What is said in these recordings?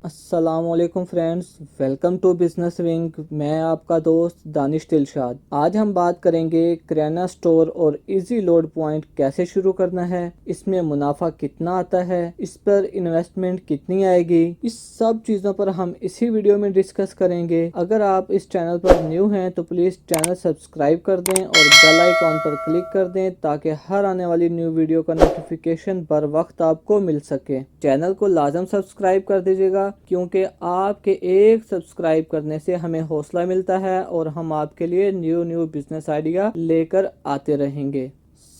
अस्सलाम वालेकुम friends, welcome to business wing. मैं आपका दोस्त दानिश दिलशाद। आज हम बात करेंगे किराना स्टोर और इजी लोड पॉइंट कैसे शुरू करना है, इसमें मुनाफा कितना आता है, इस पर इन्वेस्टमेंट कितनी आएगी। इस सब चीज़ों पर हम इसी वीडियो में डिस्कस करेंगे। अगर आप इस चैनल पर न्यू हैं तो प्लीज़ चैनल सब्सक्राइब कर दें और बेल आइकॉन पर क्लिक कर दें ताकि हर आने वाली न्यू वीडियो का नोटिफिकेशन बर वक्त आपको मिल सके। चैनल को लाजम सब्सक्राइब कर दीजिएगा क्योंकि आपके एक सब्सक्राइब करने से हमें हौसला मिलता है और हम आपके लिए न्यू बिजनेस आइडिया लेकर आते रहेंगे।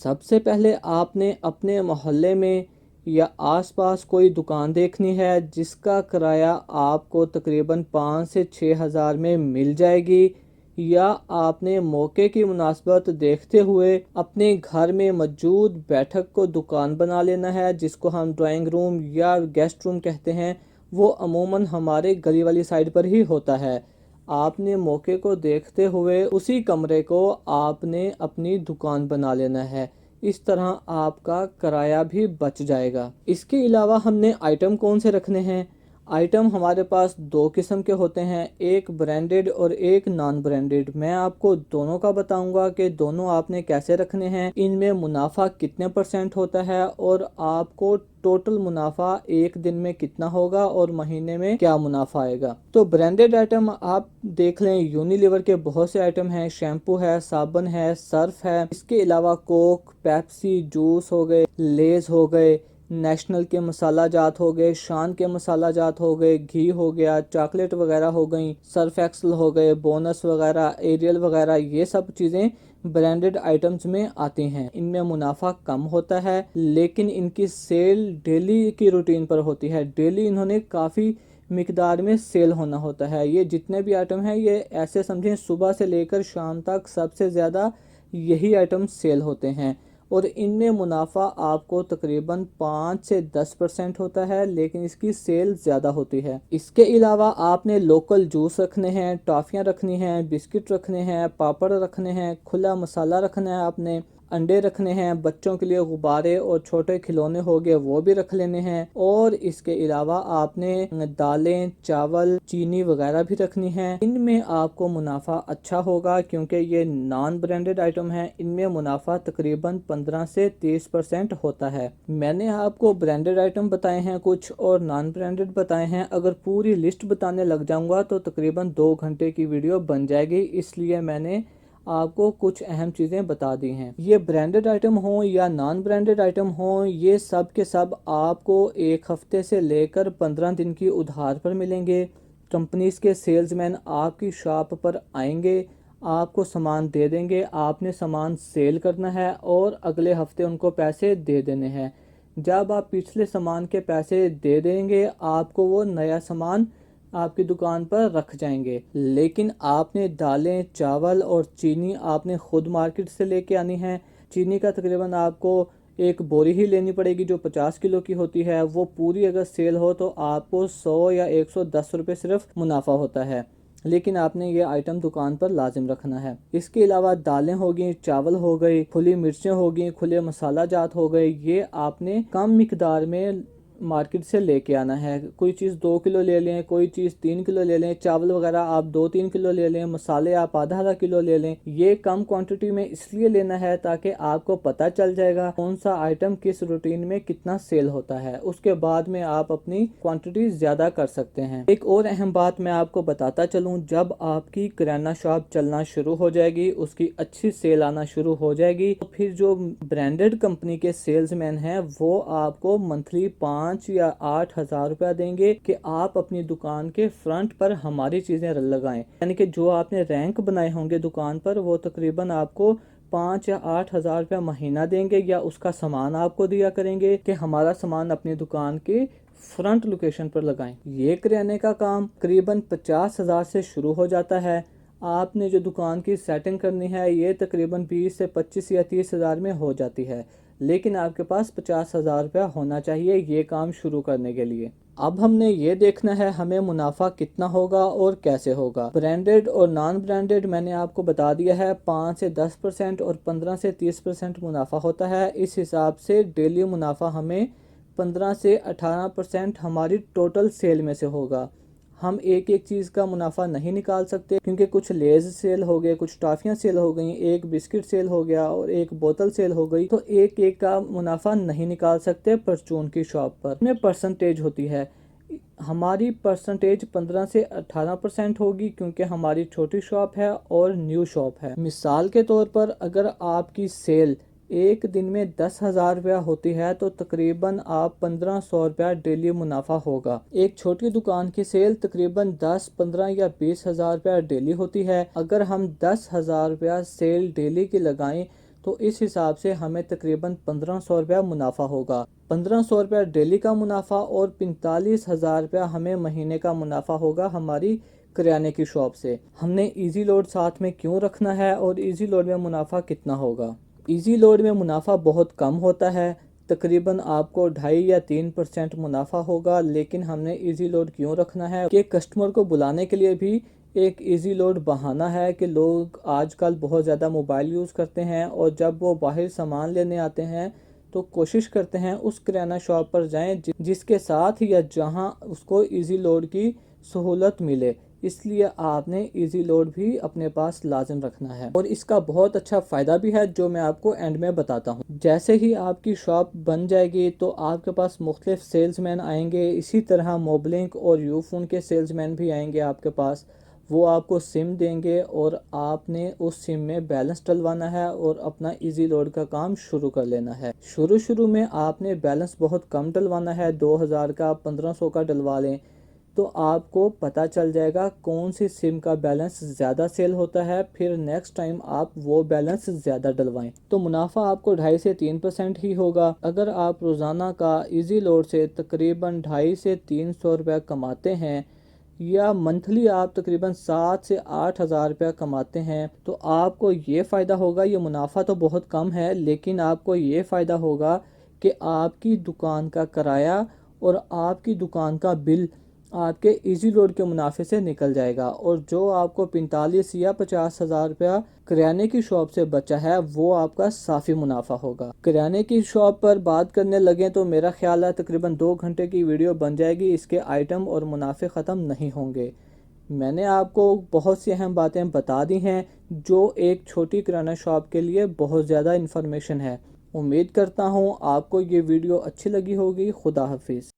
सबसे पहले आपने अपने मोहल्ले में या आसपास कोई दुकान देखनी है जिसका किराया आपको तकरीबन 5 से 6 हज़ार में मिल जाएगी, या आपने मौके की मुनासबत देखते हुए अपने घर में मौजूद बैठक को दुकान बना लेना है, जिसको हम ड्राइंग रूम या गेस्ट रूम कहते हैं। वो अमूमन हमारे गली वाली साइड पर ही होता है। आपने मौके को देखते हुए उसी कमरे को आपने अपनी दुकान बना लेना है। इस तरह आपका किराया भी बच जाएगा। इसके अलावा हमने आइटम कौन से रखने हैं? आइटम हमारे पास दो किस्म के होते हैं, एक ब्रांडेड और एक नॉन ब्रांडेड। मैं आपको दोनों का बताऊंगा कि दोनों आपने कैसे रखने हैं, इनमें मुनाफा कितने परसेंट होता है और आपको टोटल मुनाफा एक दिन में कितना होगा और महीने में क्या मुनाफा आएगा। तो ब्रांडेड आइटम आप देख लें, यूनिलीवर के बहुत से आइटम हैं, शैम्पू है, साबुन है, सर्फ है। इसके अलावा कोक, पेप्सी, जूस हो गए, लेज हो गए, नेशनल के मसाला जात हो गए, शान के मसाला जात हो गए, घी हो गया, चॉकलेट वगैरह हो गई, सर्फ एक्सल हो गए, बोनस वगैरह, एरियल वगैरह, ये सब चीज़ें ब्रांडेड आइटम्स में आती हैं। इनमें मुनाफा कम होता है लेकिन इनकी सेल डेली की रूटीन पर होती है। डेली इन्होंने काफ़ी मिकदार में सेल होना होता है। ये जितने भी आइटम हैं ये ऐसे समझें सुबह से लेकर शाम तक सबसे ज़्यादा यही आइटम सेल होते हैं और इनमें मुनाफा आपको तकरीबन 5 से 10% होता है, लेकिन इसकी सेल ज़्यादा होती है। इसके अलावा आपने लोकल जूस रखने हैं, टॉफ़ियाँ रखनी हैं, बिस्किट रखने हैं, पापड़ रखने हैं, खुला मसाला रखना है, आपने अंडे रखने हैं, बच्चों के लिए गुब्बारे और छोटे खिलौने हो गए वो भी रख लेने हैं। और इसके अलावा आपने दालें, चावल, चीनी वगैरह भी रखनी है। इनमें आपको मुनाफा अच्छा होगा क्योंकि ये नॉन ब्रांडेड आइटम है। इनमें मुनाफा तकरीबन 15 से 30% होता है। मैंने आपको ब्रांडेड आइटम बताए हैं कुछ और नॉन ब्रांडेड बताए हैं। अगर पूरी लिस्ट बताने लग जाऊंगा तो तकरीबन 2 घंटे की वीडियो बन जाएगी, इसलिए मैंने आपको कुछ अहम चीज़ें बता दी हैं। ये ब्रांडेड आइटम हो या नॉन ब्रांडेड आइटम हो, ये सब के सब आपको एक हफ्ते से लेकर 15 दिन की उधार पर मिलेंगे। कंपनीज के सेल्समैन आपकी शॉप पर आएंगे, आपको सामान दे देंगे, आपने सामान सेल करना है और अगले हफ्ते उनको पैसे दे देने हैं। जब आप पिछले सामान के पैसे दे देंगे आपको वो नया सामान आपकी दुकान पर रख जाएंगे। लेकिन आपने दालें, चावल और चीनी आपने खुद मार्केट से लेके आनी है। चीनी का तकरीबन आपको एक बोरी ही लेनी पड़ेगी जो 50 किलो की होती है। वो पूरी अगर सेल हो तो आपको 100 या 110 रुपये सिर्फ मुनाफा होता है, लेकिन आपने ये आइटम दुकान पर लाजिम रखना है। इसके अलावा दालें हो गई, चावल हो गई, खुली मिर्चें हो गई, खुले मसाला जात हो गए, ये आपने कम मिकदार में मार्केट से लेके आना है। कोई चीज़ 2 किलो ले लें, कोई चीज़ 3 किलो ले लें, चावल वगैरह आप 2-3 किलो ले लें, मसाले आप आधा किलो ले लें। ये कम क्वांटिटी में इसलिए लेना है ताकि आपको पता चल जाएगा कौन सा आइटम किस रूटीन में कितना सेल होता है। उसके बाद में आप अपनी क्वांटिटी ज़्यादा कर सकते हैं। एक और अहम बात मैं आपको बताता चलूँ, जब आपकी किराना शॉप चलना शुरू हो जाएगी, उसकी अच्छी सेल आना शुरू हो जाएगी, तो फिर जो ब्रांडेड कंपनी के सेल्समैन हैं वो आपको मंथली 5 या 8 हज़ार रुपया देंगे कि आप अपनी दुकान के फ्रंट पर हमारी चीज़ें लगाएं। यानी कि जो आपने रैंक बनाए होंगे दुकान पर वो तकरीबन आपको 5 या 8 हज़ार रुपया महीना देंगे, या उसका सामान आपको दिया करेंगे कि हमारा सामान अपनी दुकान के फ्रंट लोकेशन पर लगाएं। ये किराने का काम करीबन 50 हज़ार से शुरू हो जाता है। आपने जो दुकान की सेटिंग करनी है ये तकरीबन 20 से 25 या 30 हज़ार में हो जाती है, लेकिन आपके पास 50 हज़ार रुपया होना चाहिए ये काम शुरू करने के लिए। अब हमने ये देखना है हमें मुनाफा कितना होगा और कैसे होगा। ब्रांडेड और नॉन ब्रांडेड मैंने आपको बता दिया है, 5 से 10% और 15 से 30% मुनाफा होता है। इस हिसाब से डेली मुनाफा हमें 15 سے 18% ہماری ٹوٹل سیل میں سے ہوگا۔ ہم ایک ایک چیز کا منافع نہیں نکال سکتے کیونکہ کچھ لیز سیل ہو گئے، کچھ ٹافیاں سیل ہو گئیں، ایک بسکٹ سیل ہو گیا اور ایک بوتل سیل ہو گئی، تو ایک ایک کا منافع نہیں نکال سکتے پرچون کی شاپ پر۔ میں پرسنٹیج ہوتی ہے، ہماری پرسنٹیج 15 سے 18% ہوگی کیونکہ ہماری چھوٹی شاپ ہے اور نیو شاپ ہے۔ مثال کے طور پر اگر آپ کی سیل ایک دن میں 10,000 روپیہ ہوتی ہے تو تقریباً آپ 1,500 روپیہ ڈیلی منافع ہوگا۔ ایک چھوٹی دکان کی سیل تقریباً 10، 15 یا 20,000 روپیہ ڈیلی ہوتی ہے۔ اگر ہم 10,000 روپیہ سیل ڈیلی کی لگائیں تو اس حساب سے ہمیں تقریباً 1,500 روپیہ منافع ہوگا۔ 1,500 روپیہ ڈیلی کا منافع اور 45,000 روپیہ ہمیں مہینے کا منافع ہوگا ہماری کریانے کی شاپ سے۔ ہم نے ایزی لوڈ ساتھ میں کیوں رکھنا ہے اور ایزی لوڈ میں منافع کتنا ہوگا؟ ایزی لوڈ میں منافع بہت کم ہوتا ہے، تقریباً آپ کو 2.5 یا 3% منافع ہوگا، لیکن ہم نے ایزی لوڈ کیوں رکھنا ہے کہ کسٹمر کو بلانے کے لیے بھی ایک ایزی لوڈ بہانہ ہے کہ لوگ آج کل بہت زیادہ موبائل یوز کرتے ہیں اور جب وہ باہر سامان لینے آتے ہیں تو کوشش کرتے ہیں اس کریانہ شاپ پر جائیں جس کے ساتھ یا جہاں اس کو ایزی لوڈ کی سہولت ملے، اس لیے آپ نے ایزی لوڈ بھی اپنے پاس لازم رکھنا ہے اور اس کا بہت اچھا فائدہ بھی ہے جو میں آپ کو اینڈ میں بتاتا ہوں۔ جیسے ہی آپ کی شاپ بن جائے گی تو آپ کے پاس مختلف سیلز مین آئیں گے، اسی طرح موبلنک اور یو فون کے سیلز مین بھی آئیں گے آپ کے پاس، وہ آپ کو سم دیں گے اور آپ نے اس سم میں بیلنس ڈلوانا ہے اور اپنا ایزی لوڈ کا کام شروع کر لینا ہے۔ شروع میں آپ نے بیلنس بہت کم ڈلوانا ہے، 2,000 کا 1,500 کا ڈلوا لیں تو آپ کو پتہ چل جائے گا کون سی سم کا بیلنس زیادہ سیل ہوتا ہے، پھر نیکسٹ ٹائم آپ وہ بیلنس زیادہ ڈلوائیں تو منافع آپ کو 2.5 سے 3% ہی ہوگا۔ اگر آپ روزانہ کا ایزی لوڈ سے تقریباً 250 سے 300 روپے کماتے ہیں یا منتھلی آپ تقریباً 7 سے 8,000 روپے کماتے ہیں تو آپ کو یہ فائدہ ہوگا، یہ منافع تو بہت کم ہے لیکن آپ کو یہ فائدہ ہوگا کہ آپ کی دکان کا کرایہ اور آپ کی دکان کا بل آپ کے ایزی لوڈ کے منافع سے نکل جائے گا، اور جو آپ کو 45 یا 50,000 روپیہ کریانے کی شاپ سے بچا ہے وہ آپ کا صافی منافع ہوگا۔ کریانے کی شاپ پر بات کرنے لگیں تو میرا خیال ہے تقریباً 2 گھنٹے کی ویڈیو بن جائے گی، اس کے آئٹم اور منافع ختم نہیں ہوں گے۔ میں نے آپ کو بہت سی اہم باتیں بتا دی ہیں جو ایک چھوٹی کریانہ شاپ کے لیے بہت زیادہ انفارمیشن ہے۔ امید کرتا ہوں آپ کو یہ ویڈیو اچھی لگی ہوگی۔ خدا حافظ۔